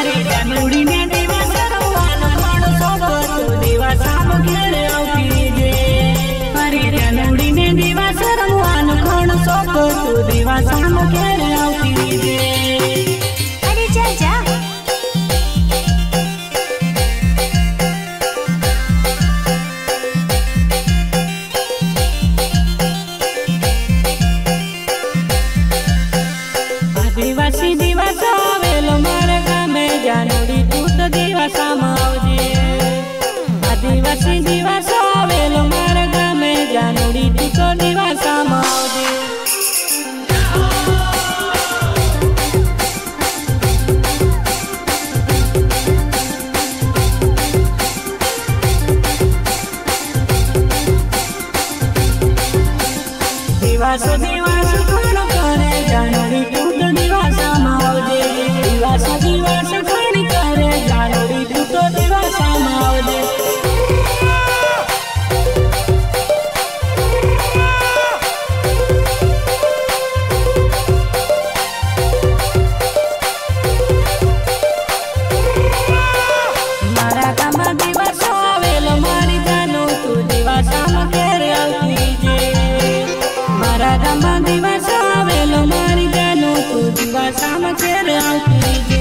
મારી જાનુડી ને દિવાસા રમવાનો ઘણો શોખ હતો દિવાસામાં ઘેરે આવતી જે મારી જાનુડી ને દિવાસા રમવાનો ઘણો શોખ હતો દિવાસામાં ઘેરે આવતી જે અરે જા જા દિવાસી દિવાસા આવેલો મારા ગામે જાનુડી તું તો દિવાસામાં આવજે આદિવાસી દિવાસા આવેલો મારા ગામે જાનુડી તું તો દિવાસામાં આવજે દિવાસો દિવાસો ઘણો કરે જાનુડી તું તો દિવાસામાં આવજે દિવાસો દિવાસો ઘણી કરે જાનુડી તું તો દિવાસામાં આવજે મારા ગામમાં દિવાસો આવેલો મારી જાનુ તું દિવાસામાં ઘેરે આવતી જે મારા ગામમાં દિવાસો આવેલો મારી જાનુ તું દિવાસામાં ઘેરે આવતી જે